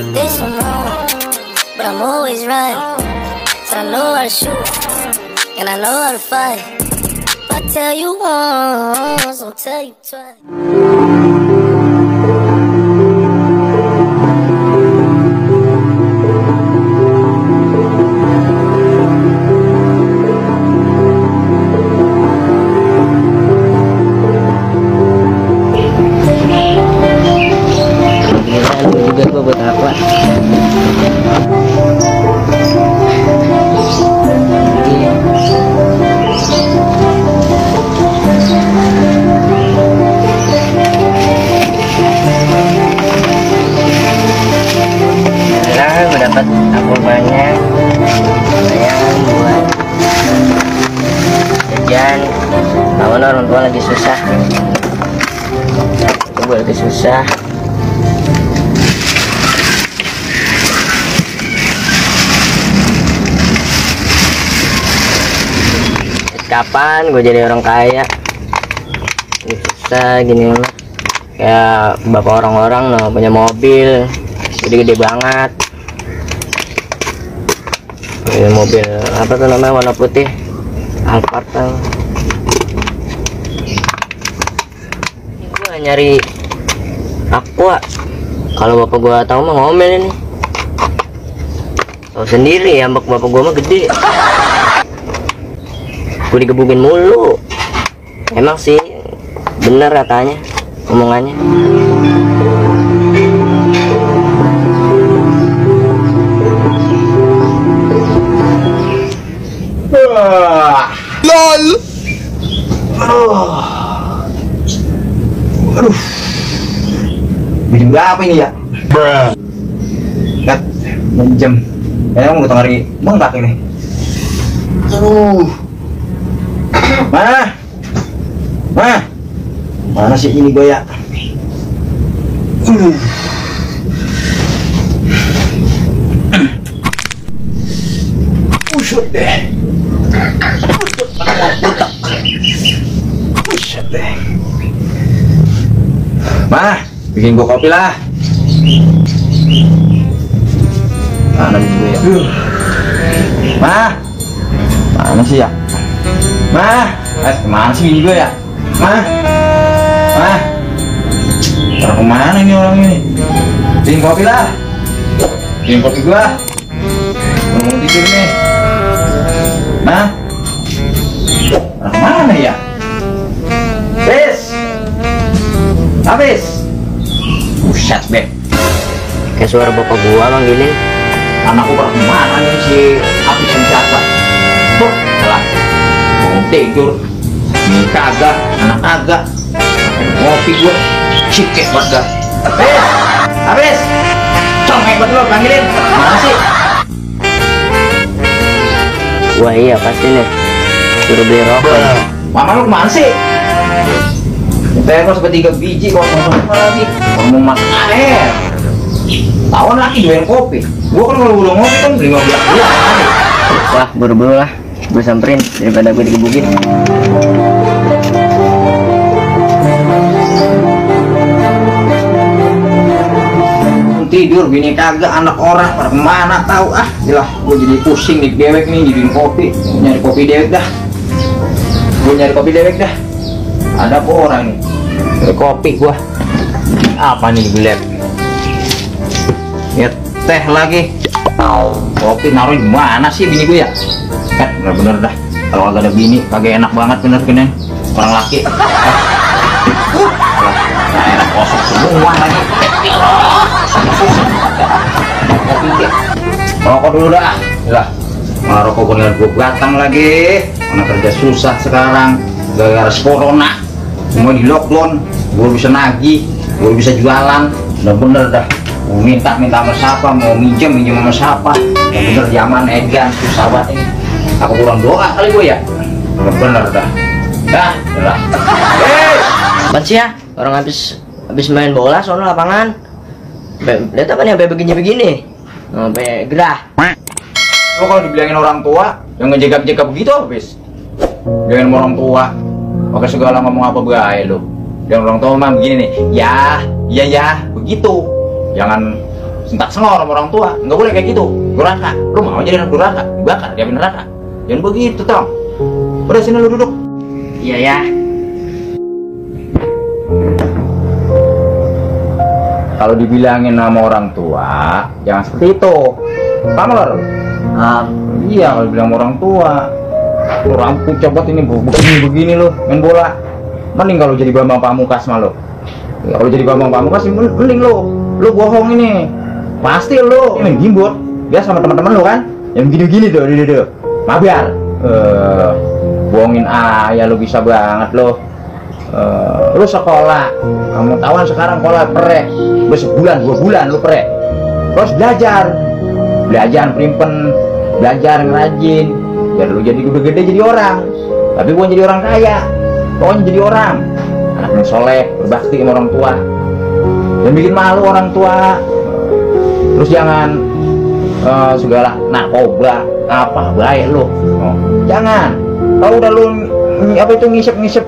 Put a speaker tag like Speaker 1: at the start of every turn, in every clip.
Speaker 1: got this one wrong, but I'm always right. So I know how to shoot, and I know how to fight. If I tell you once, I'll tell you twice.
Speaker 2: Juga gua buat apa? Alhamdulillah gue dapat apel banyak, lumayan buat jajan. Tahun orang tua lagi susah, gue lagi susah. Kapan gue jadi orang kaya? Bisa gini mah kayak bapak orang-orang no, punya mobil gede-gede banget. Ini mobil apa tuh namanya, warna putih, Alphard tuh. Gue nyari Aqua. Kalau bapak gue tahu mah ngomel ini. Tahu sendiri ya, bapak gue mah gede. Gue digebukin mulu. Emang sih bener katanya omongannya.
Speaker 3: LOL. Aduh. Bikin berapa ini ya? Lihat, jam. Kayaknya mau tengah hari bengkak ini. Aduh. Mana sih ini gue ya? Buset deh. Buset deh. Bikin gue kopi lah. Mana gue ya? Mana sih ya? Kemana sih ini gue ya? Orang kemana ini orang ini? Bikin kopi lah. Bikin kopi gue. Mau tidur nih. Orang mana ya? Habis. Buset deh.
Speaker 2: Kayak suara bapak gua manggilin.
Speaker 3: Anakku orang kemana nih si Habis yang siapa? Tuh, salah. Mau tidur. Ini kagak, anak kagak. Ngopi gue, cikek banget dah. Habis. Congek banget lo panggilin. Mana sih?
Speaker 2: Wah iya pasti nih. Suruh beli rokok.
Speaker 3: Mama lu kemana sih? Teko seperti 3 biji kok sama lagi. Kamu mau masak air. Tahun lagi doyan kopi. Gua kan kalau belum ngopi kan 15 bulan.
Speaker 2: Wah buru-buru lah. Gue samperin daripada gue digebukin.
Speaker 3: Tidur bini kagak, anak orang pada kemana tahu ah. Jelah gue jadi pusing nih dewek nih jadiin kopi. Nyari kopi dewek dah. Gue nyari kopi dewek dah. Ada apa orang nih? Nyari kopi gua. Apa nih gue lihat? Ya teh lagi. Kopi naruh di mana sih bini gue ya? Kan bener-bener dah. Kalau agak ada bini kagak enak banget bener kenen. Orang laki. Nah, enak kosong semua lagi. Rokok dulu dah. Lah, malah rokok bener gue batang lagi. Mana kerja susah sekarang gara-gara corona. Semua di lockdown. Gue bisa nagih, gue bisa jualan. Bener-bener dah. Mau minta sama siapa, mau minjem sama siapa. Yang bener zaman edan susah banget ini. Aku kurang doa kali gue ya. Bener dah. Dah.
Speaker 2: Apaan sih ya? Orang habis main bola sono lapangan. Lihat apa nih sampai begini-begini. Sampai gerah.
Speaker 3: Lo kalau dibilangin orang tua yang ngejaga-jaga begitu habis. Bilangin orang tua pakai segala ngomong apa bae lo. Dan orang tua mah begini nih. Ya, begitu. Jangan sentak sengor sama orang tua. Nggak boleh kayak gitu. Durhaka. Lu mau jadi anak durhaka, dibakar dia neraka. Jangan begitu, Tong. Udah sini lu duduk.
Speaker 2: Iya ya.
Speaker 3: Kalau dibilangin sama orang tua, jangan seperti itu. Paham lo? Iya, kalau bilang sama orang tua, lu rampung copot ini begini lo main bola. Mending kalau jadi Bambang Pamungkas mah lo. Ya, kalau jadi Bambang Pamungkas mending lu bohong ini. Pasti lu main gimbot. Dia sama teman-teman lu kan, yang begini-begini tuh, mabar. Bohongin ayah lu bisa banget lo. Lu sekolah, kamu tahuan sekarang sekolah perek, lu sebulan 2 bulan lu perek. Terus belajar primpen, belajar ngerajin, biar lu jadi udah gede jadi orang. Tapi bukan jadi orang kaya, pokoknya jadi orang, anak yang soleh, berbakti sama orang tua, dan bikin malu orang tua. Terus jangan segala narkoba apa baik lu, jangan. Kalau udah lu apa itu ngisep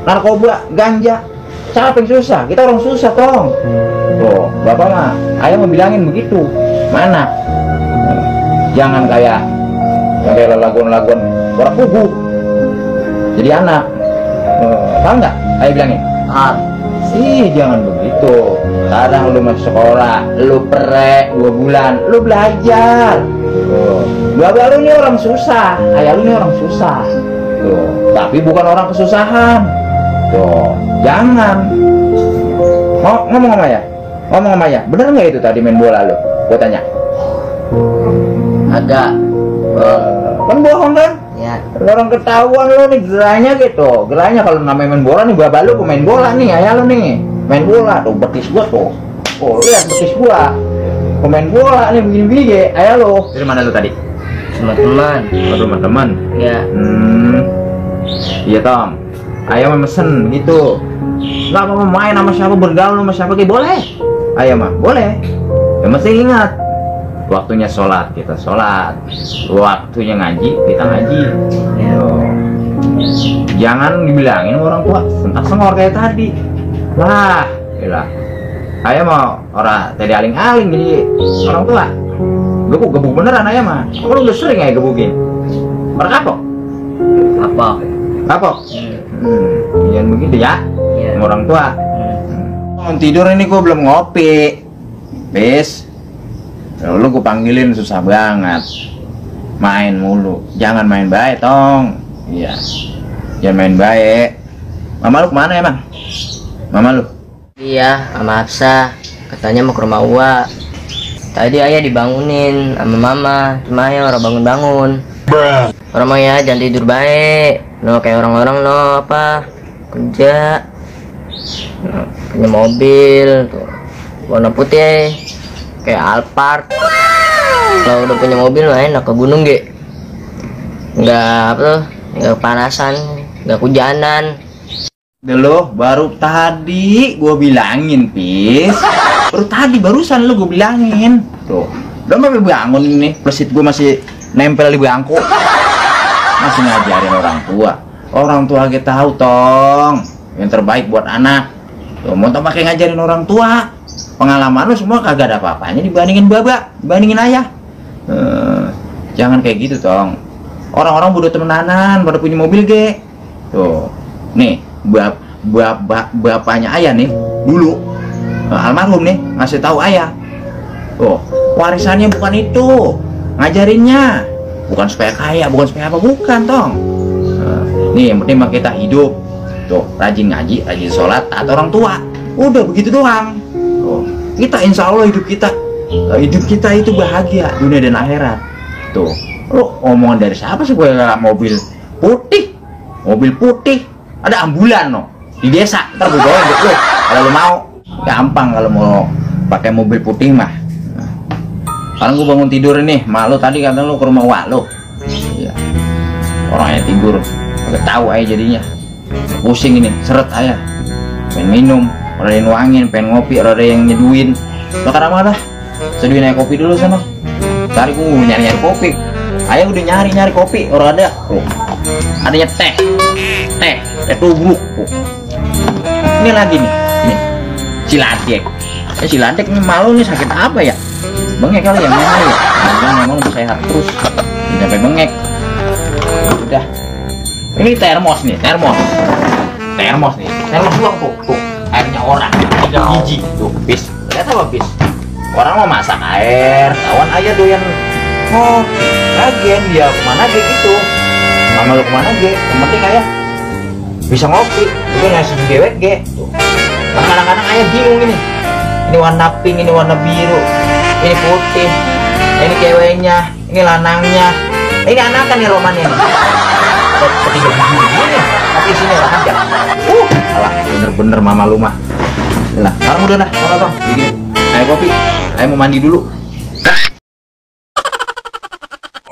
Speaker 3: narkoba, ganja, siapa yang susah? Kita orang susah, Tong. Tuh, bapak mah, ayah mau bilangin begitu. Mana? Jangan kayak lagon-lagon orang kubu. Jadi anak. Tahu nggak? Ayah bilangin. Jangan begitu. Sekarang lu masuk sekolah, lu perek 2 bulan, lu belajar. Bapak lu ini orang susah, ayah lu ini orang susah. Tuh, tapi bukan orang kesusahan. Tuh, jangan. Ngomong sama ayah, bener nggak itu tadi main bola lo? Gua tanya.
Speaker 2: Agak.
Speaker 3: Kan bohong kan?
Speaker 2: Ya.
Speaker 3: Orang ketahuan lo nih gerahnya gitu. Gerahnya kalau namanya main bola nih, bapak lu pemain bola nih, ayah lu nih main bola tuh, betis gua tuh. Oh, lihat betis gua. Pemain bola nih begini-begini, ayah lo. Dari mana lu tadi?
Speaker 2: Sama teman.
Speaker 3: Rumah teman.
Speaker 2: Ya.
Speaker 3: Iya, Tom. Ayah mah mesen gitu. Nggak mau main sama siapa, bergaul sama siapa kayak boleh. Ayah mah boleh. Ya mesti ingat, waktunya sholat kita sholat, waktunya ngaji kita ngaji. Jangan dibilangin orang tua sentak sengor kayak tadi. Lah, gila. Ayah mau orang tadi aling-aling jadi orang tua. Gebuk beneran ayah mah. Kalau udah sering ya gebukin. Berkapok? Kapok? Jangan begitu ya, sama orang tua. Mau tidur ini gua belum ngopi. Bis. Lalu gua panggilin susah banget. Main mulu. Jangan main baik, Tong. Iya. Jangan main baik. Mama lu kemana emang? Mama lu?
Speaker 2: Iya, sama Hafsah. Katanya mau ke rumah Uwa. Tadi ayah dibangunin sama mama, cuma ayah orang bangun-bangun. Orang mah ya jangan tidur baik. No kayak orang-orang no apa kerja. Punya mobil tuh warna putih kayak Alphard. Kalau udah punya mobil mah enak ke gunung ge. Nggak apa tuh, nggak kepanasan, nggak hujanan.
Speaker 3: Lo baru tadi gue bilangin, Pis. Barusan lo gue bilangin. Tuh, lo mau bangun ini, plesit gue masih nempel di bangku. Masih ngajarin orang tua. Orang tua kita tahu, Tong, yang terbaik buat anak. Tuh, mau tak pakai ngajarin orang tua. Pengalaman lo semua kagak ada apa-apanya dibandingin babak, dibandingin ayah. Jangan kayak gitu, Tong. Orang-orang bodoh temenanan pada punya mobil ge. Tuh, nih bapaknya ayah nih dulu almarhum nih ngasih tahu ayah, tuh warisannya bukan itu, ngajarinnya bukan supaya kaya, bukan supaya apa, bukan, Tong. Nih yang penting mah kita hidup tuh rajin ngaji, rajin sholat, taat orang tua, udah begitu doang. Tuh, kita insya Allah hidup kita itu bahagia dunia dan akhirat. Tuh, lo omongan dari siapa sih gue mobil putih ada ambulan no di desa, ntar gue bawain buat lo kalau lo mau. Gampang kalau mau pakai mobil putih mah. Sekarang gue bangun tidur ini, mak lo tadi kata lo ke rumah wak lo. Iya. Orangnya tidur, gak tahu aja jadinya. Pusing ini, seret ayah. Pengen minum, ada yang nuangin, pengen ngopi, ada yang nyeduin. Lo karena mana? Seduin aja kopi dulu sana. Tadi gue nyari kopi. Ayah udah nyari kopi, orang ada. Oh. Adanya teh tubruk. Ini lagi nih, ini cilacek. Si Ladek nih malu nih, sakit apa ya? Bengek kali ya, memang ya. Memang sehat terus, sampai bengek. Udah. Ini termos nih, termos nih. Termos doang tuh. Airnya orang 3 biji tuh, bis. Lihat apa bis? Orang mau masak air, kawan aja doyan. Oh, lagian dia kemana ge gitu? Mama lu kemana ge? Yang penting ayah bisa ngopi, itu ngasih dewek ge. Tuh. Kadang-kadang ayah bingung ini. Ini warna pink, ini warna biru, ini putih, ini ceweknya, ini lanangnya, ini anakan nih Roman ini. Ada ketiga biji ini, tapi sini lah aja. Alah, bener-bener mama lu mah. Lah, sekarang udah dah, tolong bikin air kopi. Ayo mau mandi dulu.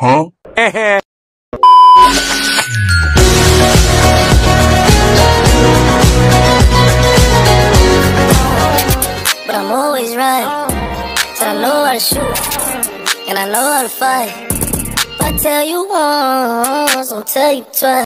Speaker 4: Huh?
Speaker 1: But I'm always right. So I know how to shoot, and I know how to fight. If I tell you once, I'll tell you twice.